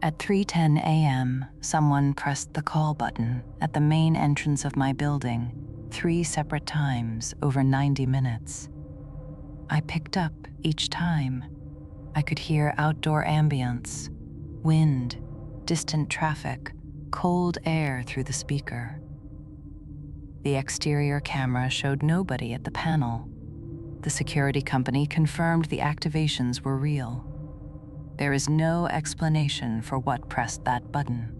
At 3:10 a.m., someone pressed the call button at the main entrance of my building 3 separate times over 90 minutes. I picked up each time. I could hear outdoor ambience, wind, distant traffic, cold air through the speaker. The exterior camera showed nobody at the panel. The security company confirmed the activations were real. There is no explanation for what pressed that button.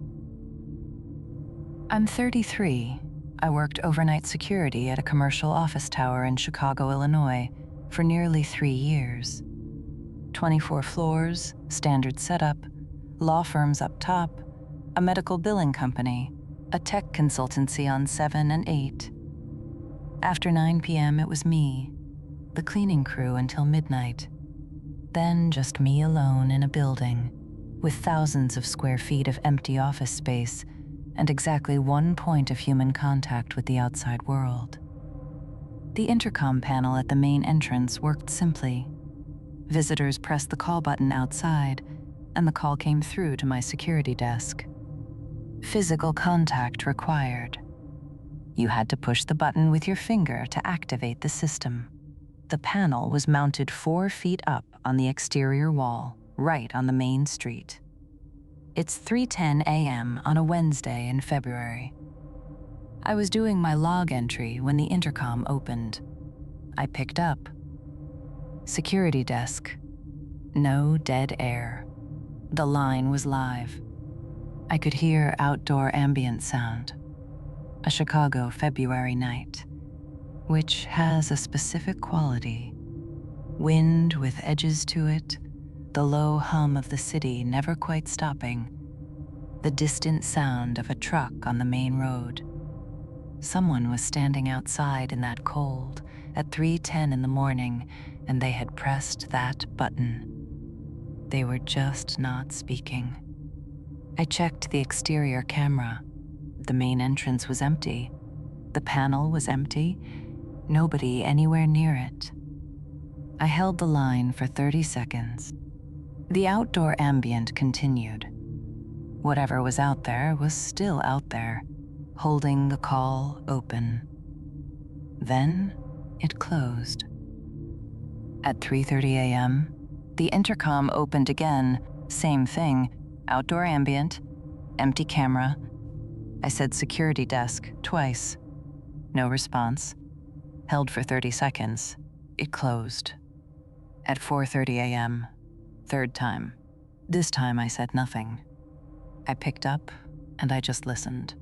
I'm 33. I worked overnight security at a commercial office tower in Chicago, Illinois, for nearly 3 years. 24 floors, standard setup, law firms up top, a medical billing company, a tech consultancy on 7 and 8. After 9 p.m., it was me, the cleaning crew until midnight. Then just me alone in a building, with thousands of square feet of empty office space and exactly 1 point of human contact with the outside world. The intercom panel at the main entrance worked simply. Visitors pressed the call button outside, and the call came through to my security desk. Physical contact required. You had to push the button with your finger to activate the system. The panel was mounted 4 feet up on the exterior wall, right on the main street. It's 3:10 a.m. on a Wednesday in February. I was doing my log entry when the intercom opened. I picked up. Security desk. No dead air. The line was live. I could hear outdoor ambient sound. A Chicago February night, which has a specific quality. Wind with edges to it, the low hum of the city never quite stopping, the distant sound of a truck on the main road. Someone was standing outside in that cold at 3:10 in the morning, and they had pressed that button. They were just not speaking. I checked the exterior camera. The main entrance was empty. The panel was empty. Nobody anywhere near it. I held the line for 30 seconds. The outdoor ambient continued. Whatever was out there was still out there, holding the call open. Then it closed. At 3:30 a.m., the intercom opened again. Same thing, outdoor ambient, empty camera. I said security desk twice. No response. Held for 30 seconds. It closed. At 4:30 a.m., third time. This time I said nothing. I picked up and I just listened.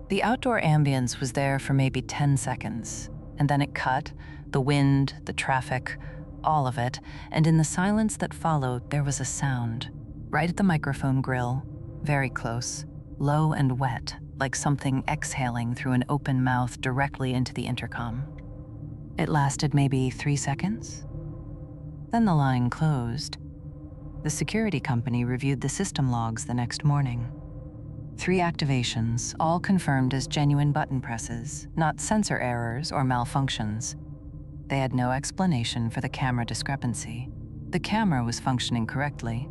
The outdoor ambience was there for maybe 10 seconds, and then it cut, the wind, the traffic, all of it, and in the silence that followed, there was a sound. Right at the microphone grill, very close, low and wet, like something exhaling through an open mouth directly into the intercom. It lasted maybe 3 seconds. Then the line closed. The security company reviewed the system logs the next morning. 3 activations, all confirmed as genuine button presses, not sensor errors or malfunctions. They had no explanation for the camera discrepancy. The camera was functioning correctly.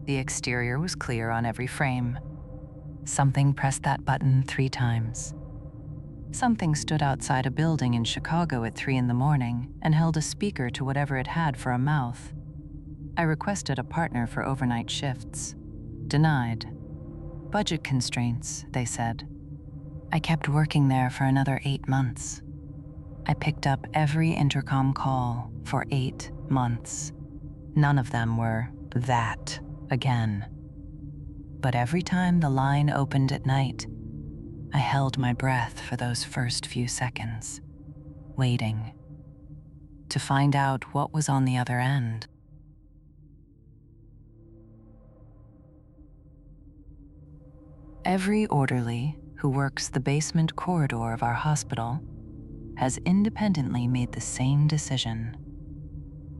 The exterior was clear on every frame. Something pressed that button 3 times. Something stood outside a building in Chicago at 3 in the morning and held a speaker to whatever it had for a mouth. I requested a partner for overnight shifts. Denied. Budget constraints, they said. I kept working there for another 8 months. I picked up every intercom call for 8 months. None of them were that again. But every time the line opened at night, I held my breath for those first few seconds, waiting to find out what was on the other end. Every orderly who works the basement corridor of our hospital has independently made the same decision.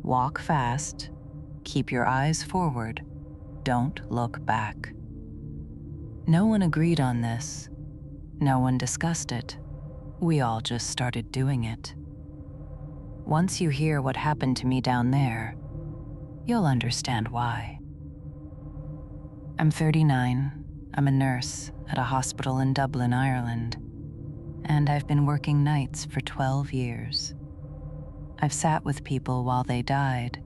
Walk fast, keep your eyes forward, don't look back. No one agreed on this. No one discussed it. We all just started doing it. Once you hear what happened to me down there, you'll understand why. I'm 39. I'm a nurse at a hospital in Dublin, Ireland, and I've been working nights for 12 years. I've sat with people while they died.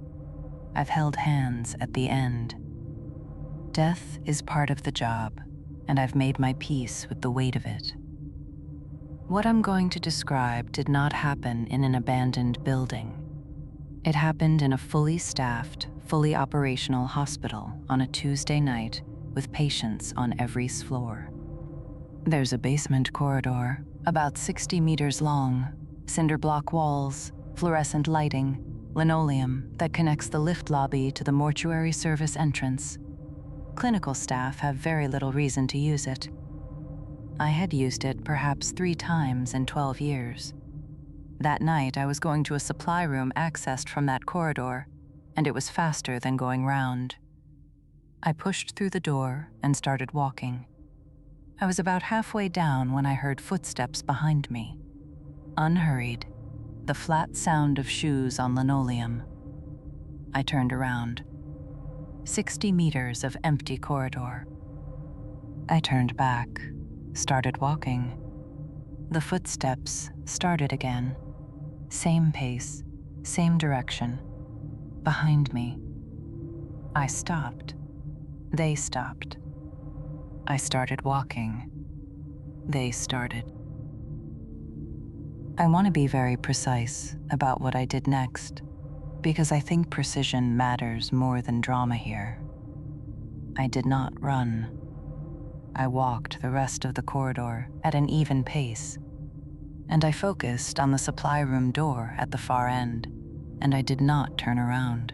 I've held hands at the end. Death is part of the job, and I've made my peace with the weight of it. What I'm going to describe did not happen in an abandoned building. It happened in a fully staffed, fully operational hospital on a Tuesday night with patients on every floor. There's a basement corridor, about 60 meters long, cinder block walls, fluorescent lighting, linoleum that connects the lift lobby to the mortuary service entrance. Clinical staff have very little reason to use it. I had used it perhaps 3 times in 12 years. That night, I was going to a supply room accessed from that corridor, and it was faster than going round. I pushed through the door and started walking. I was about halfway down when I heard footsteps behind me. Unhurried, the flat sound of shoes on linoleum. I turned around. 60 meters of empty corridor. I turned back, started walking. The footsteps started again. Same pace, same direction. Behind me. I stopped. They stopped. I started walking. They started. I want to be very precise about what I did next, because I think precision matters more than drama here. I did not run. I walked the rest of the corridor at an even pace, and I focused on the supply room door at the far end, and I did not turn around.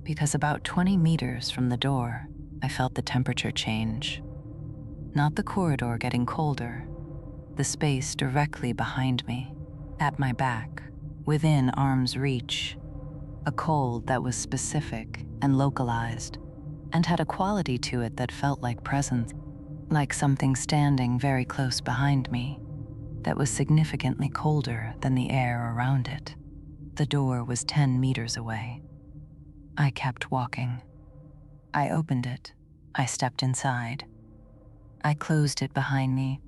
Because about 20 meters from the door, I felt the temperature change. Not the corridor getting colder, the space directly behind me, at my back, within arm's reach. A cold that was specific and localized, and had a quality to it that felt like presence, like something standing very close behind me, that was significantly colder than the air around it. The door was 10 meters away. I kept walking. I opened it. I stepped inside. I closed it behind me,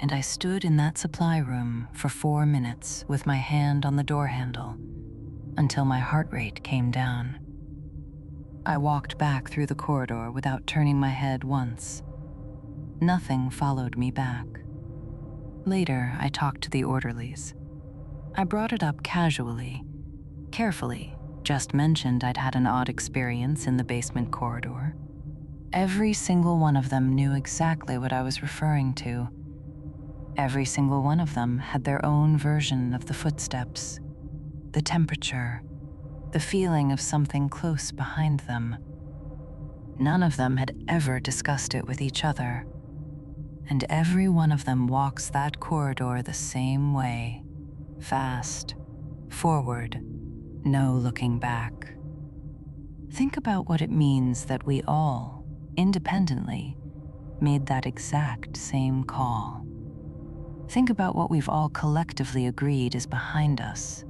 and I stood in that supply room for 4 minutes with my hand on the door handle until my heart rate came down. I walked back through the corridor without turning my head once. Nothing followed me back. Later, I talked to the orderlies. I brought it up casually, carefully, just mentioned I'd had an odd experience in the basement corridor. Every single one of them knew exactly what I was referring to. Every single one of them had their own version of the footsteps, the temperature, the feeling of something close behind them. None of them had ever discussed it with each other. And every one of them walks that corridor the same way, fast, forward, no looking back. Think about what it means that we all, independently, made that exact same call. Think about what we've all collectively agreed is behind us.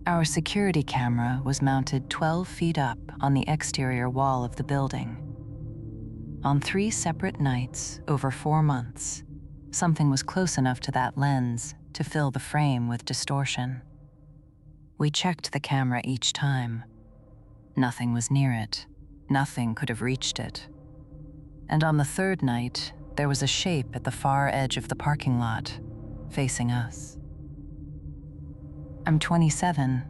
Our security camera was mounted 12 feet up on the exterior wall of the building. On 3 separate nights over 4 months, something was close enough to that lens to fill the frame with distortion. We checked the camera each time. Nothing was near it. Nothing could have reached it. And on the 3rd night, there was a shape at the far edge of the parking lot, facing us. I'm 27.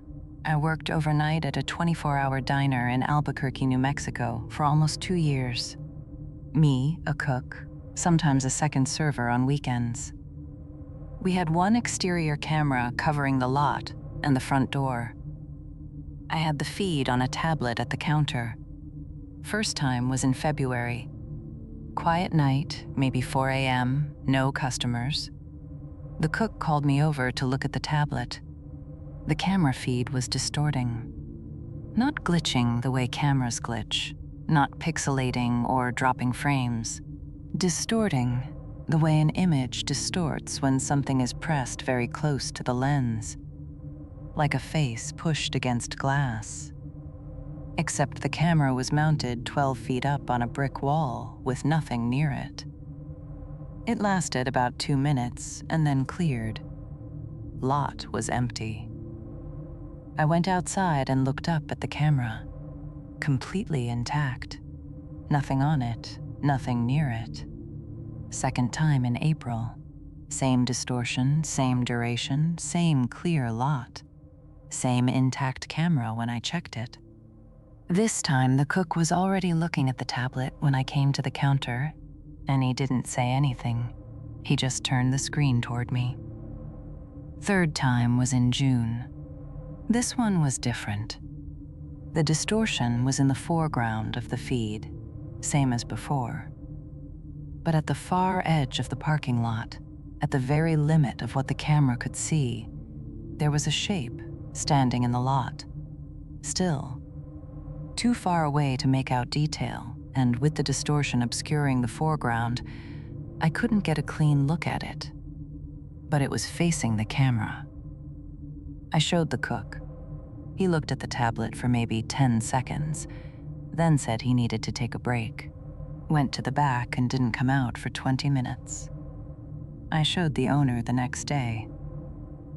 I worked overnight at a 24-hour diner in Albuquerque, New Mexico for almost 2 years. Me, a cook, sometimes a second server on weekends. We had one exterior camera covering the lot and the front door. I had the feed on a tablet at the counter. First time was in February. Quiet night, maybe 4 a.m., no customers. The cook called me over to look at the tablet. The camera feed was distorting. Not glitching the way cameras glitch, not pixelating or dropping frames. Distorting the way an image distorts when something is pressed very close to the lens. like a face pushed against glass. Except the camera was mounted 12 feet up on a brick wall with nothing near it. It lasted about 2 minutes and then cleared. Lot was empty. I went outside and looked up at the camera. Completely intact. Nothing on it, nothing near it. Second time in April. Same distortion, same duration, same clear lot. Same intact camera when I checked it. This time, the cook was already looking at the tablet when I came to the counter, and he didn't say anything. He just turned the screen toward me. Third time was in June. This one was different. The distortion was in the foreground of the feed, same as before. But at the far edge of the parking lot, at the very limit of what the camera could see, there was a shape standing in the lot. Still, too far away to make out detail, and with the distortion obscuring the foreground, I couldn't get a clean look at it. But it was facing the camera. I showed the cook. He looked at the tablet for maybe 10 seconds, then said he needed to take a break. Went to the back and didn't come out for 20 minutes. I showed the owner the next day.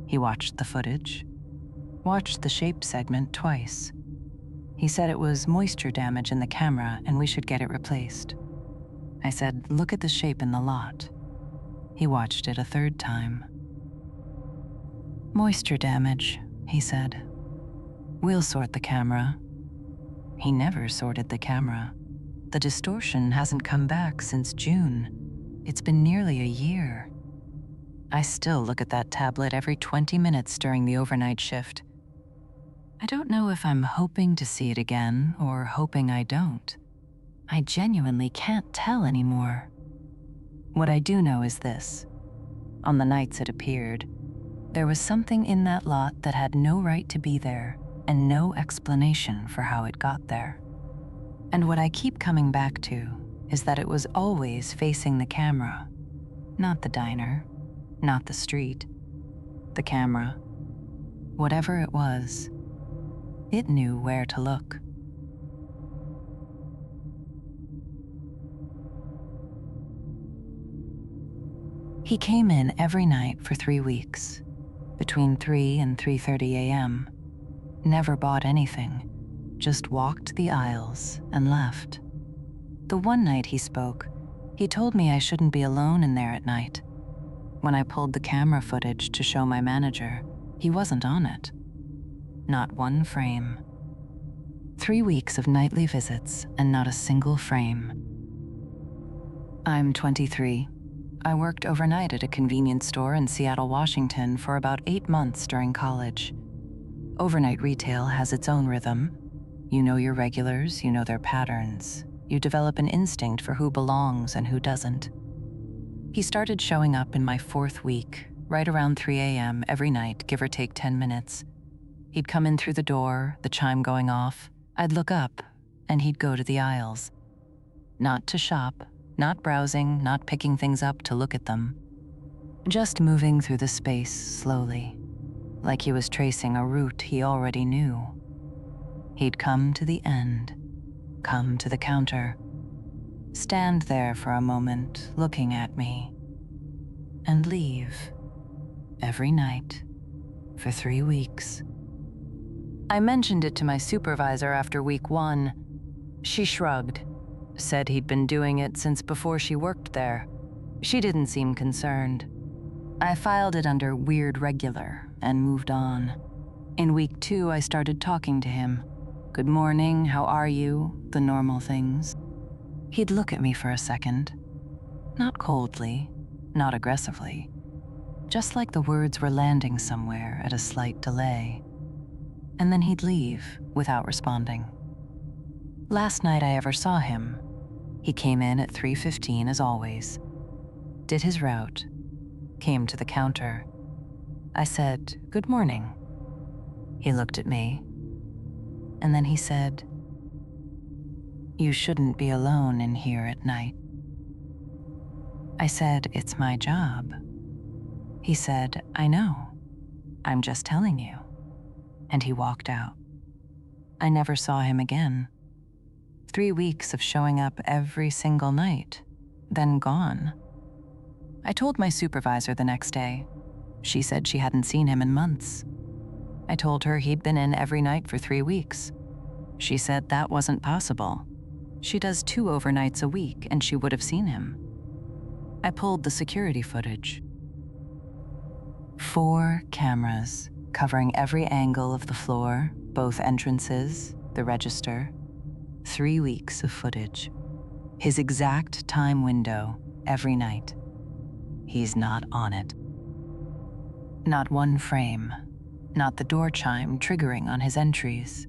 He watched the footage, watched the shape segment twice. He said it was moisture damage in the camera and we should get it replaced. I said, look at the shape in the lot. He watched it a third time. Moisture damage, he said. We'll sort the camera. He never sorted the camera. The distortion hasn't come back since June. It's been nearly a year. I still look at that tablet every 20 minutes during the overnight shift. I don't know if I'm hoping to see it again or hoping I don't. I genuinely can't tell anymore. What I do know is this. On the nights it appeared, there was something in that lot that had no right to be there and no explanation for how it got there. And what I keep coming back to is that it was always facing the camera, not the diner, not the street, the camera. Whatever it was, it knew where to look. He came in every night for 3 weeks, between 3 and 3:30 a.m. Never bought anything, just walked the aisles and left. The one night he spoke, he told me I shouldn't be alone in there at night. When I pulled the camera footage to show my manager, he wasn't on it. Not one frame. 3 weeks of nightly visits and not a single frame. I'm 23. I worked overnight at a convenience store in Seattle, Washington for about 8 months during college. Overnight retail has its own rhythm. You know your regulars, you know their patterns. You develop an instinct for who belongs and who doesn't. He started showing up in my 4th week, right around 3 a.m. every night, give or take 10 minutes. He'd come in through the door, the chime going off. I'd look up, and he'd go to the aisles. Not to shop, not browsing, not picking things up to look at them. Just moving through the space slowly, like he was tracing a route he already knew. He'd come to the end, come to the counter, stand there for a moment looking at me, and leave every night for 3 weeks. I mentioned it to my supervisor after week 1. She shrugged, said he'd been doing it since before she worked there. She didn't seem concerned. I filed it under weird regular and moved on. In week 2, I started talking to him. Good morning, how are you? The normal things. He'd look at me for a second. Not coldly, not aggressively. Just like the words were landing somewhere at a slight delay. And then he'd leave without responding. Last night I ever saw him, he came in at 3:15 as always, did his route, came to the counter. I said, "Good morning." He looked at me, and then he said, "You shouldn't be alone in here at night." I said, "It's my job." He said, "I know. I'm just telling you." and he walked out. I never saw him again. 3 weeks of showing up every single night, then gone. I told my supervisor the next day. She said she hadn't seen him in months. I told her he'd been in every night for 3 weeks. She said that wasn't possible. She does 2 overnights a week, and she would have seen him. I pulled the security footage. 4 cameras covering every angle of the floor, both entrances, the register. 3 weeks of footage. His exact time window every night. He's not on it. Not one frame. Not the door chime triggering on his entries.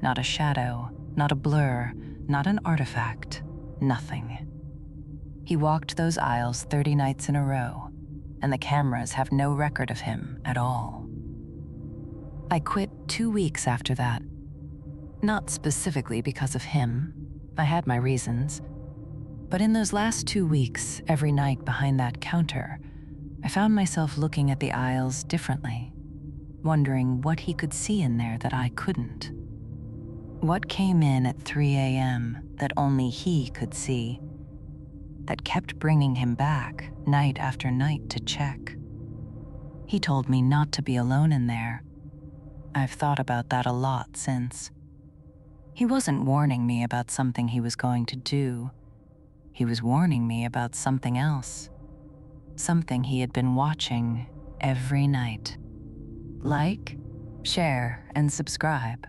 Not a shadow, not a blur, not an artifact, nothing. He walked those aisles 30 nights in a row, and the cameras have no record of him at all. I quit 2 weeks after that. Not specifically because of him. I had my reasons. But in those last 2 weeks, every night behind that counter, I found myself looking at the aisles differently, wondering what he could see in there that I couldn't. What came in at 3 a.m. that only he could see, that kept bringing him back night after night to check. He told me not to be alone in there. I've thought about that a lot since. He wasn't warning me about something he was going to do. He was warning me about something else. Something he had been watching every night. Like, share, and subscribe.